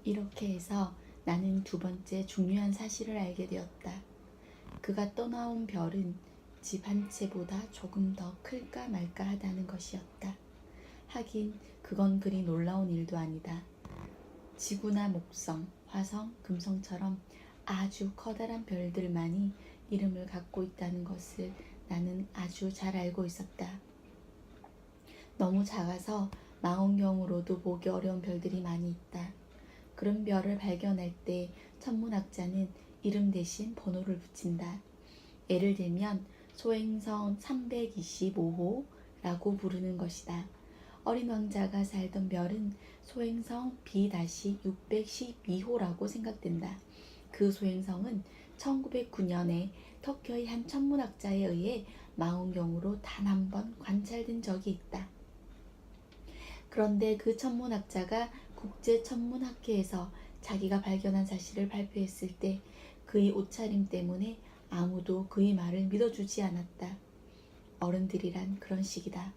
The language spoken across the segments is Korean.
이렇게 해서 나는 두 번째 중요한 사실을 알게 되었다. 그가 떠나온 별은 집 한 채보다 조금 더 클까 말까 하다는 것이었다. 하긴 그건 그리 놀라운 일도 아니다. 지구나 목성, 화성, 금성처럼 아주 커다란 별들만이 이름을 갖고 있다는 것을 나는 아주 잘 알고 있었다. 너무 작아서 망원경으로도 보기 어려운 별들이 많이 있다. 그런 별을 발견할 때 천문학자는 이름 대신 번호를 붙인다. 예를 들면 소행성 325호라고 부르는 것이다. 어린 왕자가 살던 별은 소행성 B-612호라고 생각된다. 그 소행성은 1909년에 터키의 한 천문학자에 의해 망원경으로 단 한 번 관찰된 적이 있다. 그런데 그 천문학자가 국제천문학회에서 자기가 발견한 사실을 발표했을 때 그의 옷차림 때문에 아무도 그의 말을 믿어주지 않았다. 어른들이란 그런 식이다.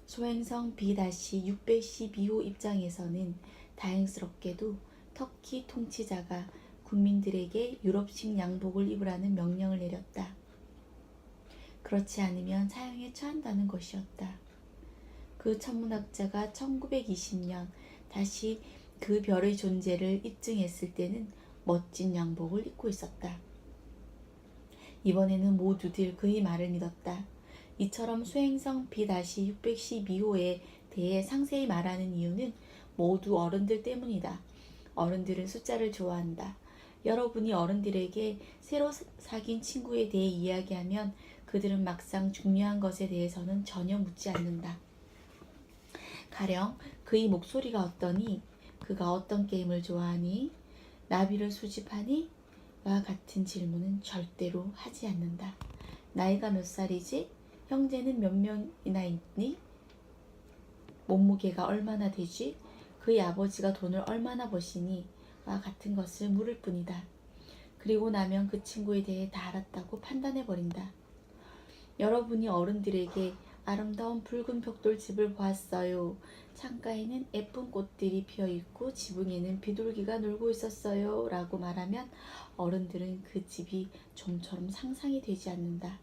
소행성 B-612호 입장에서는 다행스럽게도 터키 통치자가 국민들에게 유럽식 양복을 입으라는 명령을 내렸다. 그렇지 않으면 사형에 처한다는 것이었다. 그 천문학자가 1920년 다시 그 별의 존재를 입증했을 때는 멋진 양복을 입고 있었다. 이번에는 모두들 그의 말을 믿었다. 이처럼 소행성 B-612호에 대해 상세히 말하는 이유는 모두 어른들 때문이다. 어른들은 숫자를 좋아한다. 여러분이 어른들에게 새로 사귄 친구에 대해 이야기하면 그들은 막상 중요한 것에 대해서는 전혀 묻지 않는다. 가령 그의 목소리가 어떠니? 그가 어떤 게임을 좋아하니? 나비를 수집하니? 와 같은 질문은 절대로 하지 않는다. 나이가 몇 살이지? 형제는 몇 명이나 있니? 몸무게가 얼마나 되지? 그의 아버지가 돈을 얼마나 버시니? 와 같은 것을 물을 뿐이다. 그리고 나면 그 친구에 대해 다 알았다고 판단해버린다. 여러분이 어른들에게 아름다운 붉은 벽돌집을 보았어요. 창가에는 예쁜 꽃들이 피어있고 지붕에는 비둘기가 놀고 있었어요. 라고 말하면 어른들은 그 집이 좀처럼 상상이 되지 않는다.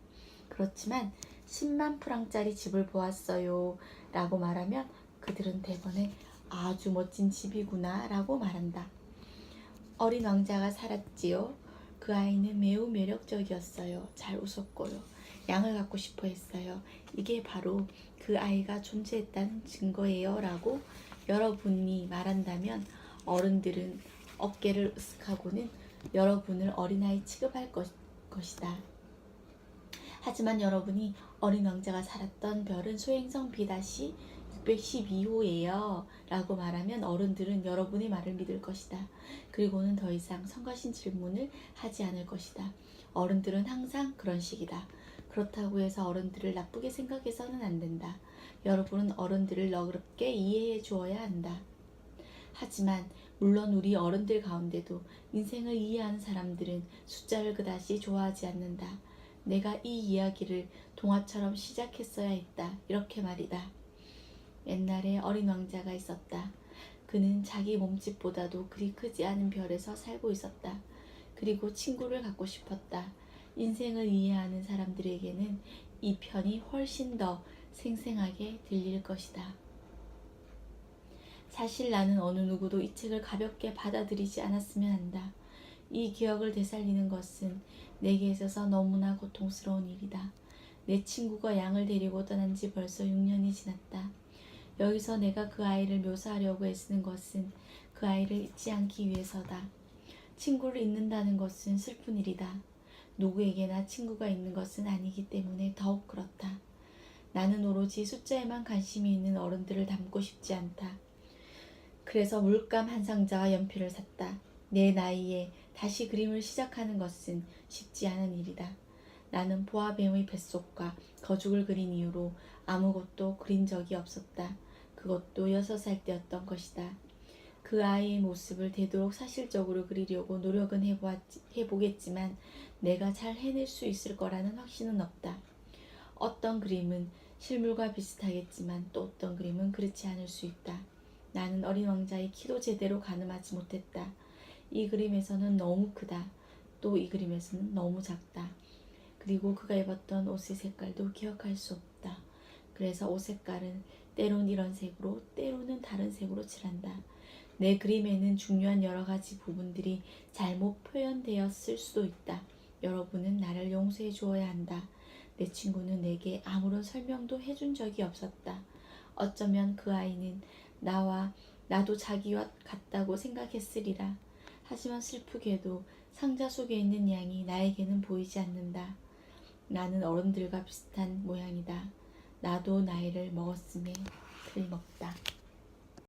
그렇지만 10만 프랑짜리 집을 보았어요. 라고 말하면 그들은 대번에 아주 멋진 집이구나 라고 말한다. 어린 왕자가 살았지요. 그 아이는 매우 매력적이었어요. 잘 웃었고요. 양을 갖고 싶어 했어요. 이게 바로 그 아이가 존재했다는 증거예요. 라고 여러분이 말한다면 어른들은 어깨를 으쓱하고는 여러분을 어린아이 취급할 것이다. 하지만 여러분이 어린 왕자가 살았던 별은 소행성 B-612호예요. 라고 말하면 어른들은 여러분의 말을 믿을 것이다. 그리고는 더 이상 성가신 질문을 하지 않을 것이다. 어른들은 항상 그런 식이다. 그렇다고 해서 어른들을 나쁘게 생각해서는 안 된다. 여러분은 어른들을 너그럽게 이해해 주어야 한다. 하지만 물론 우리 어른들 가운데도 인생을 이해하는 사람들은 숫자를 그다지 좋아하지 않는다. 내가 이 이야기를 동화처럼 시작했어야 했다. 이렇게 말이다. 옛날에 어린 왕자가 있었다. 그는 자기 몸집보다도 그리 크지 않은 별에서 살고 있었다. 그리고 친구를 갖고 싶었다. 인생을 이해하는 사람들에게는 이 편이 훨씬 더 생생하게 들릴 것이다. 사실 나는 어느 누구도 이 책을 가볍게 받아들이지 않았으면 한다. 이 기억을 되살리는 것은 내게 있어서 너무나 고통스러운 일이다. 내 친구가 양을 데리고 떠난 지 벌써 6년이 지났다. 여기서 내가 그 아이를 묘사하려고 애쓰는 것은 그 아이를 잊지 않기 위해서다. 친구를 잊는다는 것은 슬픈 일이다. 누구에게나 친구가 있는 것은 아니기 때문에 더욱 그렇다. 나는 오로지 숫자에만 관심이 있는 어른들을 닮고 싶지 않다. 그래서 물감 한 상자와 연필을 샀다. 내 나이에 다시 그림을 시작하는 것은 쉽지 않은 일이다. 나는 보아뱀의 뱃속과 거죽을 그린 이후로 아무것도 그린 적이 없었다. 그것도 6살 때였던 것이다. 그 아이의 모습을 되도록 사실적으로 그리려고 노력은 해보겠지만 내가 잘 해낼 수 있을 거라는 확신은 없다. 어떤 그림은 실물과 비슷하겠지만 또 어떤 그림은 그렇지 않을 수 있다. 나는 어린 왕자의 키도 제대로 가늠하지 못했다. 이 그림에서는 너무 크다. 또 이 그림에서는 너무 작다. 그리고 그가 입었던 옷의 색깔도 기억할 수 없다. 그래서 옷 색깔은 때론 이런 색으로 때로는 다른 색으로 칠한다. 내 그림에는 중요한 여러 가지 부분들이 잘못 표현되었을 수도 있다. 여러분은 나를 용서해 주어야 한다. 내 친구는 내게 아무런 설명도 해준 적이 없었다. 어쩌면 그 아이는 나도 자기와 같다고 생각했으리라. 하지만 슬프게도 상자 속에 있는 양이 나에게는 보이지 않는다. 나는 어른들과 비슷한 모양이다. 나도 나이를 먹었음에 틀림없다.